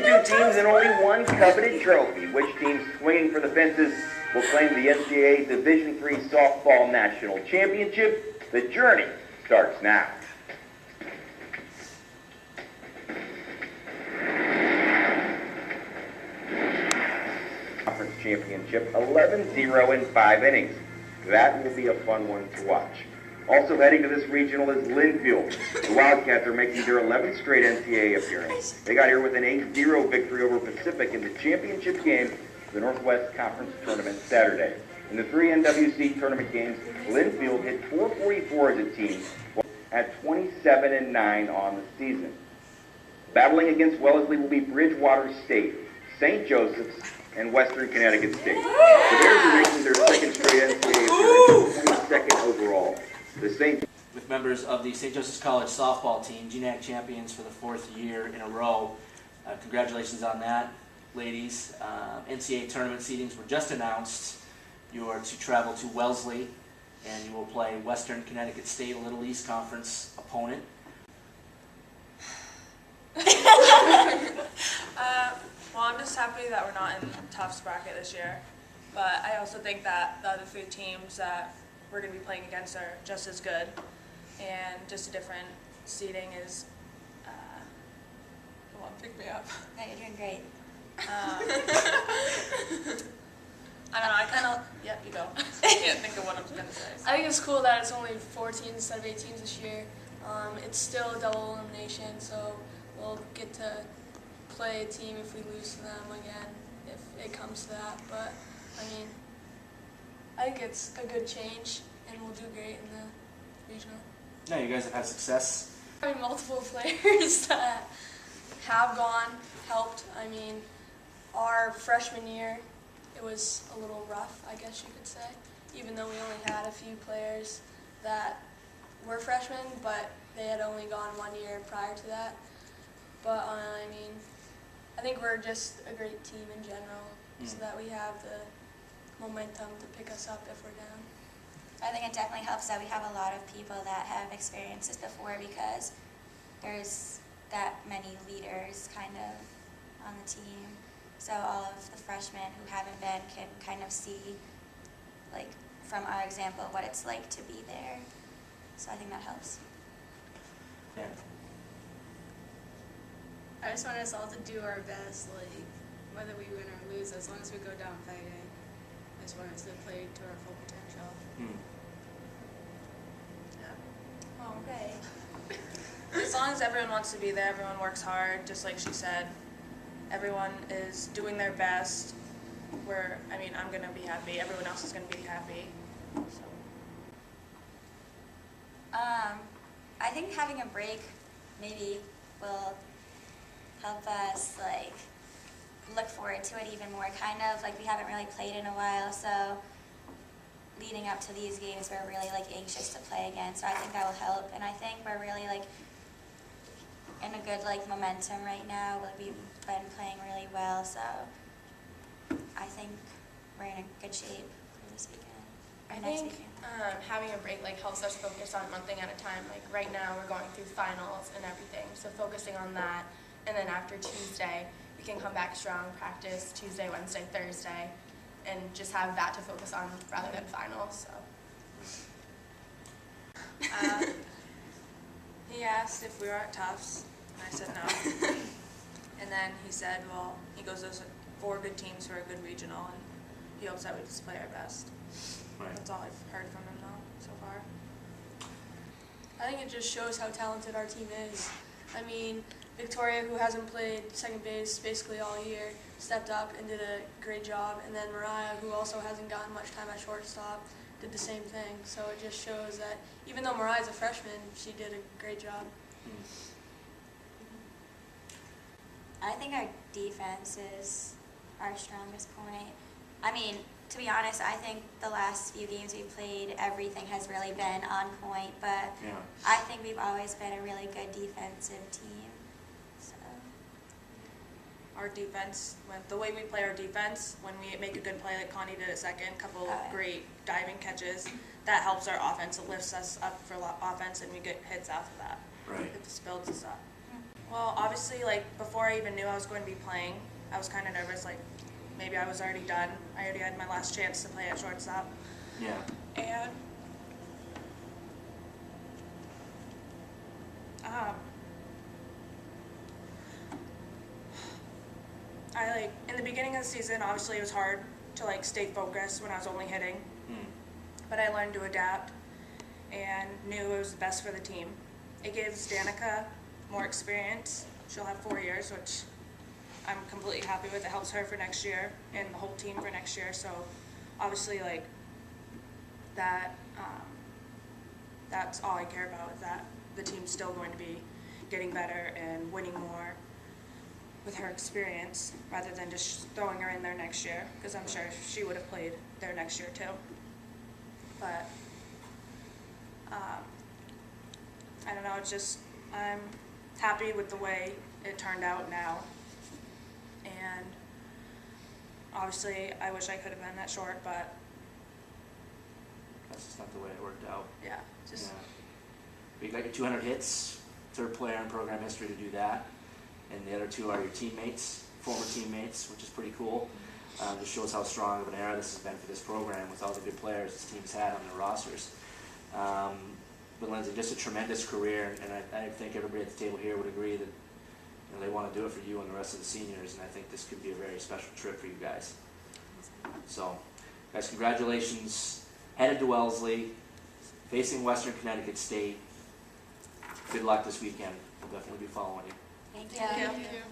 22 teams and only one coveted trophy. Which team swinging for the fences will claim the NCAA Division III Softball National Championship? The journey starts now. Conference Championship, 11-0 in 5 innings. That will be a fun one to watch. Also heading to this regional is Linfield. The Wildcats are making their 11th straight NCAA appearance. They got here with an 8-0 victory over Pacific in the championship game of the Northwest Conference Tournament Saturday. In the 3 NWC tournament games, Linfield hit .444 as a team at 27-9 on the season. Battling against Wellesley will be Bridgewater State, St. Joseph's, and Western Connecticut State. The Bears are making their second straight NCAA appearance, 22nd overall. With members of the St. Joseph's College softball team, GNAC champions for the 4th year in a row. Congratulations on that, ladies. NCAA tournament seedings were just announced. You are to travel to Wellesley, and you will play Western Connecticut State, a Little East Conference opponent. Well, I'm just happy that we're not in Tufts bracket this year, but I also think that the other 3 teams that we're going to be playing against are just as good, and just a different seeding is, come on, pick me up. No, you're doing great. I don't know, I kind of, yep, you go. I can't think of what I'm going to say. I think it's cool that it's only 4 teams instead of 8 teams this year. It's still a double elimination, so we'll get to play a team if we lose to them again, if it comes to that. But, I mean, I think it's a good change, and we'll do great in the regional. Yeah, you guys have had success. Having multiple players that have gone helped. I mean, our freshman year, it was a little rough, I guess you could say, even though we only had a few players that were freshmen, but they had only gone 1 year prior to that. But, I mean, I think we're just a great team in general, so that we have the momentum to pick us up if we're down. I think it definitely helps that we have a lot of people that have experienced this before, because there's that many leaders kind of on the team. So all of the freshmen who haven't been can kind of see, like, from our example, what it's like to be there. So I think that helps. Yeah. I just want us all to do our best, like, whether we win or lose, as long as we go down fighting. I just want us to play to our full potential. Yeah. Oh, okay. As long as everyone wants to be there, everyone works hard, just like she said. Everyone is doing their best. I'm going to be happy. Everyone else is going to be happy. So. I think having a break maybe will help us, like, look forward to it even more, kind of. Like, we haven't really played in a while, so leading up to these games, we're really, like, anxious to play again. So I think that will help, and I think we're really, like, in a good, like, momentum right now. We've been playing really well, so I think we're in a good shape for this weekend. I think having a break helps us focus on one thing at a time. Like right now we're going through finals and everything, so focusing on that, and then after Tuesday we can come back strong, practice Tuesday, Wednesday, Thursday, and just have that to focus on rather than finals. So. He asked if we were at Tufts, and I said no. And then he said, well, he goes, those are 4 good teams for a good regional, and he hopes that we just play our best. Right. That's all I've heard from him though, so far. I think it just shows how talented our team is. I mean, Victoria, who hasn't played second base basically all year, stepped up and did a great job. And then Mariah, who also hasn't gotten much time at shortstop, did the same thing. So it just shows that even though Mariah's a freshman, she did a great job. I think our defense is our strongest point. I mean, to be honest, I think the last few games we've played, everything has really been on point, but Yeah. I think we've always been a really good defensive team. So Our defense, the way we play our defense, when we make a good play like Connie did at second, couple great diving catches, that helps our offense. It lifts us up for offense, and we get hits off of that. Right. It just builds us up. Well, obviously, like, before I even knew I was going to be playing, I was kind of nervous, like, maybe I was already done. I already had my last chance to play at shortstop. Yeah. And, in the beginning of the season, obviously it was hard to, like, stay focused when I was only hitting. But I learned to adapt and knew it was the best for the team. It gives Danica more experience. She'll have 4 years, which I'm completely happy with. It helps her for next year and the whole team for next year. So obviously, like, that, that's all I care about, is that the team's still going to be getting better and winning more with her experience rather than just throwing her in there next year, because I'm sure she would have played there next year too. But I don't know, it's just, I'm happy with the way it turned out now. And obviously, I wish I could have been that short, but That's just not the way it worked out. yeah, just, You got your 200 hits, third player in program history to do that. And the other two are your teammates, former teammates, which is pretty cool. Just shows how strong of an era this has been for this program with all the good players this team's had on their rosters. But Lindsay, just a tremendous career, and I think everybody at the table here would agree that they want to do it for you and the rest of the seniors, and I think this could be a very special trip for you guys. So, guys, congratulations. Headed to Wellesley, facing Western Connecticut State. Good luck this weekend. We'll definitely be following you. Thank you. Yeah. Thank you.